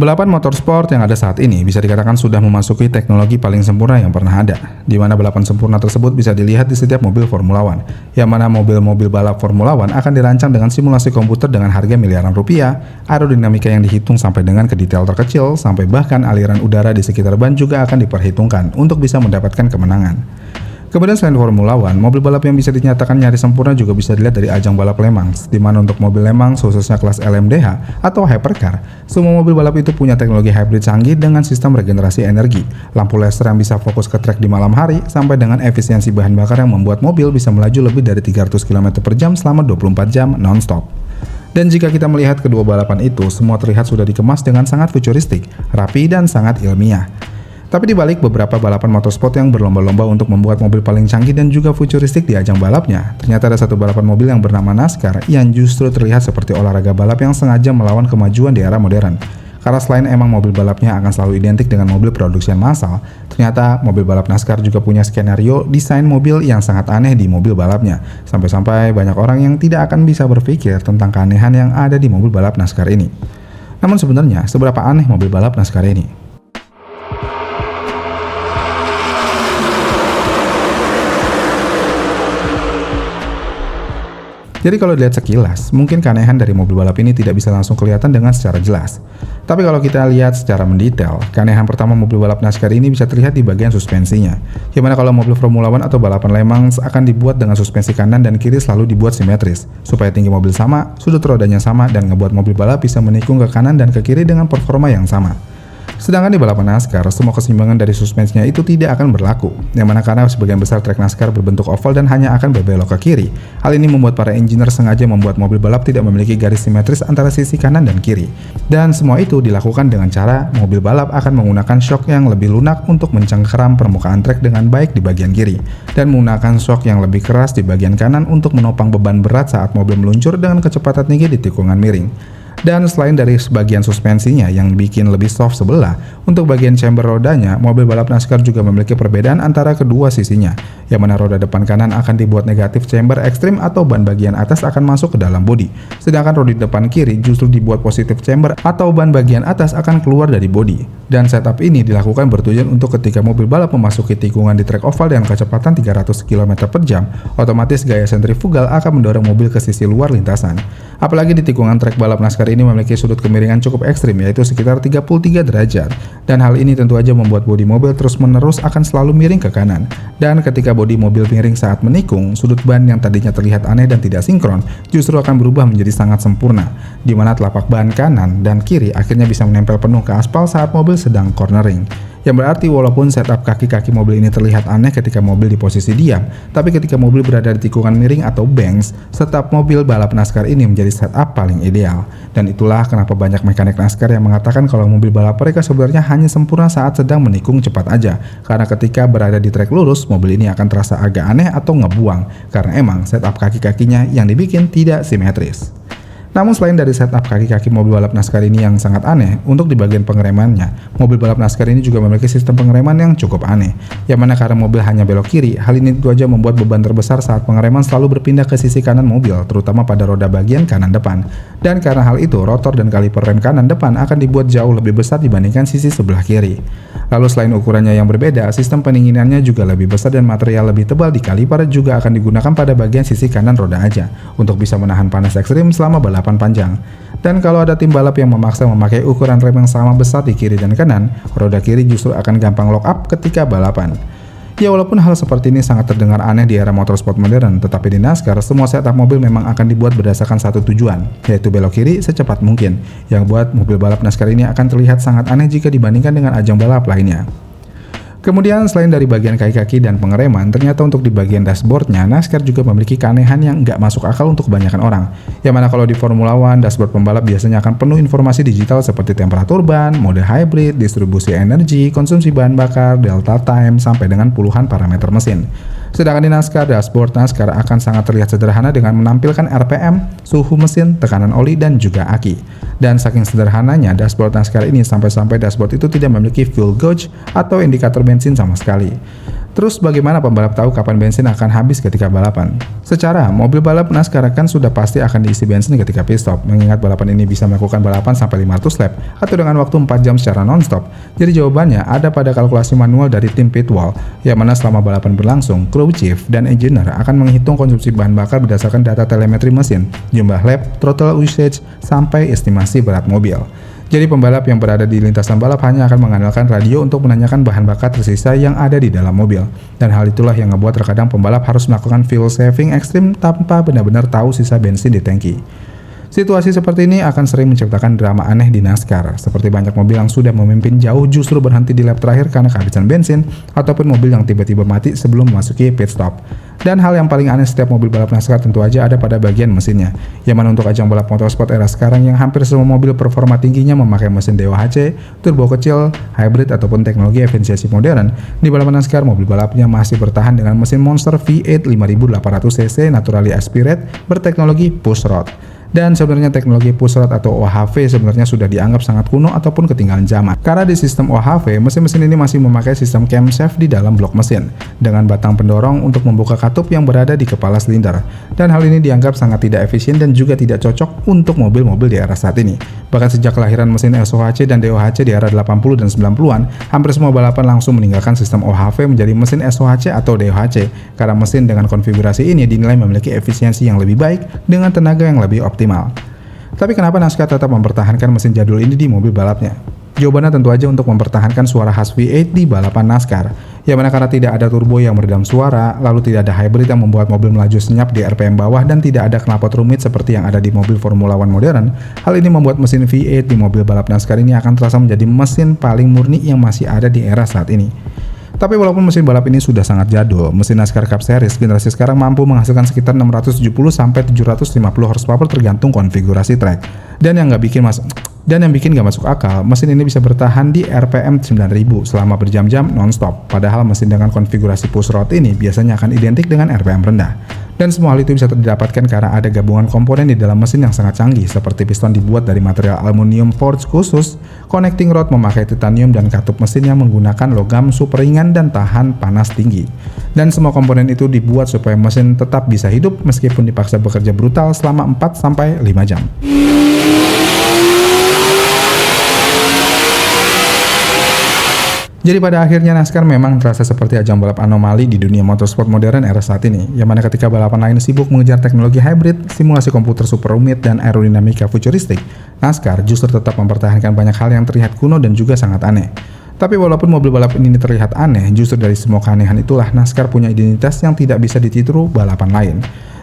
Balapan motorsport yang ada saat ini bisa dikatakan sudah memasuki teknologi paling sempurna yang pernah ada, di mana balapan sempurna tersebut bisa dilihat di setiap mobil Formula One, yang mana mobil-mobil balap Formula One akan dirancang dengan simulasi komputer dengan harga miliaran rupiah, aerodinamika yang dihitung sampai dengan ke detail terkecil, sampai bahkan aliran udara di sekitar ban juga akan diperhitungkan untuk bisa mendapatkan kemenangan. Kemudian selain Formula One, mobil balap yang bisa dinyatakan nyaris sempurna juga bisa dilihat dari ajang balap Le Mans, di mana untuk mobil Le Mans khususnya kelas LMDH atau hypercar, semua mobil balap itu punya teknologi hybrid canggih dengan sistem regenerasi energi, lampu laser yang bisa fokus ke trek di malam hari, sampai dengan efisiensi bahan bakar yang membuat mobil bisa melaju lebih dari 300 km per jam selama 24 jam non-stop. Dan jika kita melihat kedua balapan itu, semua terlihat sudah dikemas dengan sangat futuristik, rapi, dan sangat ilmiah. Tapi di balik beberapa balapan motorsport yang berlomba-lomba untuk membuat mobil paling canggih dan juga futuristik di ajang balapnya, ternyata ada satu balapan mobil yang bernama NASCAR yang justru terlihat seperti olahraga balap yang sengaja melawan kemajuan di era modern. Karena selain emang mobil balapnya akan selalu identik dengan mobil produksian massal, ternyata mobil balap NASCAR juga punya skenario desain mobil yang sangat aneh di mobil balapnya. Sampai-sampai banyak orang yang tidak akan bisa berpikir tentang keanehan yang ada di mobil balap NASCAR ini. Namun sebenarnya, seberapa aneh mobil balap NASCAR ini? Jadi kalau dilihat sekilas, mungkin keanehan dari mobil balap ini tidak bisa langsung kelihatan dengan secara jelas. Tapi kalau kita lihat secara mendetail, keanehan pertama mobil balap NASCAR ini bisa terlihat di bagian suspensinya. Gimana kalau mobil Formula One atau balapan Le Mans akan dibuat dengan suspensi kanan dan kiri selalu dibuat simetris, supaya tinggi mobil sama, sudut rodanya sama, dan ngebuat mobil balap bisa menikung ke kanan dan ke kiri dengan performa yang sama. Sedangkan di balapan NASCAR, semua keseimbangan dari suspensinya itu tidak akan berlaku, yang mana karena sebagian besar trek NASCAR berbentuk oval dan hanya akan berbelok ke kiri. Hal ini membuat para engineer sengaja membuat mobil balap tidak memiliki garis simetris antara sisi kanan dan kiri. Dan semua itu dilakukan dengan cara mobil balap akan menggunakan shock yang lebih lunak untuk mencengkeram permukaan trek dengan baik di bagian kiri, dan menggunakan shock yang lebih keras di bagian kanan untuk menopang beban berat saat mobil meluncur dengan kecepatan tinggi di tikungan miring. Dan selain dari sebagian suspensinya yang bikin lebih soft sebelah, untuk bagian chamber rodanya, mobil balap NASCAR juga memiliki perbedaan antara kedua sisinya, yang mana roda depan kanan akan dibuat negatif chamber ekstrim atau ban bagian atas akan masuk ke dalam bodi, sedangkan roda depan kiri justru dibuat positif chamber atau ban bagian atas akan keluar dari bodi. Dan setup ini dilakukan bertujuan untuk ketika mobil balap memasuki tikungan di trek oval dengan kecepatan 300 km per jam, otomatis gaya sentrifugal akan mendorong mobil ke sisi luar lintasan. Apalagi di tikungan trek balap NASCAR ini memiliki sudut kemiringan cukup ekstrim, yaitu sekitar 33 derajat. Dan hal ini tentu aja membuat bodi mobil terus-menerus akan selalu miring ke kanan. Dan ketika bodi mobil miring saat menikung, sudut ban yang tadinya terlihat aneh dan tidak sinkron justru akan berubah menjadi sangat sempurna, di mana telapak ban kanan dan kiri akhirnya bisa menempel penuh ke aspal saat mobil sedang cornering. Yang berarti walaupun setup kaki-kaki mobil ini terlihat aneh ketika mobil di posisi diam, tapi ketika mobil berada di tikungan miring atau banks, setup mobil balap NASCAR ini menjadi setup paling ideal. Dan itulah kenapa banyak mekanik NASCAR yang mengatakan kalau mobil balap mereka sebenarnya hanya sempurna saat sedang menikung cepat aja, karena ketika berada di trek lurus, mobil ini akan terasa agak aneh atau ngebuang, karena emang setup kaki-kakinya yang dibikin tidak simetris. Namun selain dari setup kaki-kaki mobil balap NASCAR ini yang sangat aneh, untuk di bagian pengeremannya, mobil balap NASCAR ini juga memiliki sistem pengereman yang cukup aneh, yang mana karena mobil hanya belok kiri, hal ini tentu aja membuat beban terbesar saat pengereman selalu berpindah ke sisi kanan mobil, terutama pada roda bagian kanan depan. Dan karena hal itu, rotor dan kaliper rem kanan depan akan dibuat jauh lebih besar dibandingkan sisi sebelah kiri. Lalu selain ukurannya yang berbeda, sistem pendinginannya juga lebih besar dan material lebih tebal di kaliper juga akan digunakan pada bagian sisi kanan roda aja, untuk bisa menahan panas ekstrim selama balapan panjang. Dan kalau ada tim balap yang memaksa memakai ukuran rem yang sama besar di kiri dan kanan, roda kiri justru akan gampang lock up ketika balapan. Ya walaupun hal seperti ini sangat terdengar aneh di era motorsport modern, tetapi di NASCAR semua setup mobil memang akan dibuat berdasarkan satu tujuan, yaitu belok kiri secepat mungkin, yang buat mobil balap NASCAR ini akan terlihat sangat aneh jika dibandingkan dengan ajang balap lainnya. Kemudian selain dari bagian kaki-kaki dan pengereman, ternyata untuk di bagian dashboardnya, NASCAR juga memiliki keanehan yang nggak masuk akal untuk kebanyakan orang. Yang mana kalau di Formula One, dashboard pembalap biasanya akan penuh informasi digital seperti temperatur ban, mode hybrid, distribusi energi, konsumsi bahan bakar, delta time, sampai dengan puluhan parameter mesin. Sedangkan di NASCAR, dashboard NASCAR akan sangat terlihat sederhana dengan menampilkan RPM, suhu mesin, tekanan oli, dan juga aki. Dan saking sederhananya, dashboard NASCAR ini sampai-sampai dashboard itu tidak memiliki fuel gauge atau indikator bensin sama sekali. Terus bagaimana pembalap tahu kapan bensin akan habis ketika balapan? Secara mobil balap NASCAR kan sudah pasti akan diisi bensin ketika pit stop, mengingat balapan ini bisa melakukan balapan sampai 500 lap atau dengan waktu 4 jam secara non-stop. Jadi jawabannya ada pada kalkulasi manual dari tim pit wall, yang mana selama balapan berlangsung, crew chief dan engineer akan menghitung konsumsi bahan bakar berdasarkan data telemetri mesin, jumlah lap, throttle usage, sampai estimasi berat mobil. Jadi pembalap yang berada di lintasan balap hanya akan mengandalkan radio untuk menanyakan bahan bakar tersisa yang ada di dalam mobil. Dan hal itulah yang membuat terkadang pembalap harus melakukan fuel saving ekstrim tanpa benar-benar tahu sisa bensin di tangki. Situasi seperti ini akan sering menciptakan drama aneh di NASCAR, seperti banyak mobil yang sudah memimpin jauh justru berhenti di lap terakhir karena kehabisan bensin, ataupun mobil yang tiba-tiba mati sebelum memasuki pit stop. Dan hal yang paling aneh setiap mobil balap NASCAR tentu aja ada pada bagian mesinnya, yang mana untuk ajang balap motorsport era sekarang yang hampir semua mobil performa tingginya memakai mesin DOHC, turbo kecil, hybrid ataupun teknologi efisiensi modern, di balapan NASCAR mobil balapnya masih bertahan dengan mesin monster V8 5800cc naturally aspirated berteknologi push rod. Dan sebenarnya teknologi push rod atau OHV sebenarnya sudah dianggap sangat kuno ataupun ketinggalan zaman. Karena di sistem OHV, mesin-mesin ini masih memakai sistem camshaft di dalam blok mesin, dengan batang pendorong untuk membuka katup yang berada di kepala silinder. Dan hal ini dianggap sangat tidak efisien dan juga tidak cocok untuk mobil-mobil di era saat ini. Bahkan sejak kelahiran mesin SOHC dan DOHC di era 80 dan 90-an, hampir semua balapan langsung meninggalkan sistem OHV menjadi mesin SOHC atau DOHC, karena mesin dengan konfigurasi ini dinilai memiliki efisiensi yang lebih baik dengan tenaga yang lebih optimal. Tapi kenapa NASCAR tetap mempertahankan mesin jadul ini di mobil balapnya? Jawabannya tentu aja untuk mempertahankan suara khas V8 di balapan NASCAR, yang mana karena tidak ada turbo yang meredam suara, lalu tidak ada hybrid yang membuat mobil melaju senyap di RPM bawah, dan tidak ada knalpot rumit seperti yang ada di mobil Formula One modern. Hal ini membuat mesin V8 di mobil balap NASCAR ini akan terasa menjadi mesin paling murni yang masih ada di era saat ini. Tapi walaupun mesin balap ini sudah sangat jadul, mesin NASCAR Cup Series generasi sekarang mampu menghasilkan sekitar 670 sampai 750 horsepower tergantung konfigurasi track. Dan yang bikin gak masuk akal, mesin ini bisa bertahan di RPM 9000 selama berjam-jam non-stop. Padahal mesin dengan konfigurasi push rod ini biasanya akan identik dengan RPM rendah. Dan semua hal itu bisa didapatkan karena ada gabungan komponen di dalam mesin yang sangat canggih, seperti piston dibuat dari material aluminium forged khusus, connecting rod memakai titanium, dan katup mesin yang menggunakan logam super ringan dan tahan panas tinggi. Dan semua komponen itu dibuat supaya mesin tetap bisa hidup meskipun dipaksa bekerja brutal selama 4-5 jam. Jadi pada akhirnya NASCAR memang terasa seperti ajang balap anomali di dunia motorsport modern era saat ini, yang mana ketika balapan lain sibuk mengejar teknologi hybrid, simulasi komputer super rumit, dan aerodinamika futuristik, NASCAR justru tetap mempertahankan banyak hal yang terlihat kuno dan juga sangat aneh. Tapi walaupun mobil balap ini terlihat aneh, justru dari semua keanehan itulah NASCAR punya identitas yang tidak bisa ditiru balapan lain.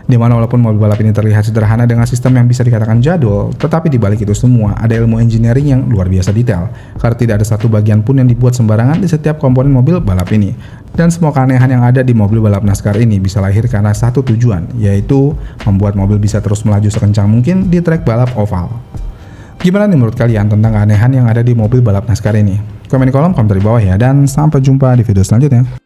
Di mana walaupun mobil balap ini terlihat sederhana dengan sistem yang bisa dikatakan jadul, tetapi di balik itu semua ada ilmu engineering yang luar biasa detail, karena tidak ada satu bagian pun yang dibuat sembarangan di setiap komponen mobil balap ini. Dan semua keanehan yang ada di mobil balap NASCAR ini bisa lahir karena satu tujuan, yaitu membuat mobil bisa terus melaju sekencang mungkin di trek balap oval. Gimana nih menurut kalian tentang keanehan yang ada di mobil balap NASCAR ini? Komen di kolom komentar di bawah ya, dan sampai jumpa di video selanjutnya.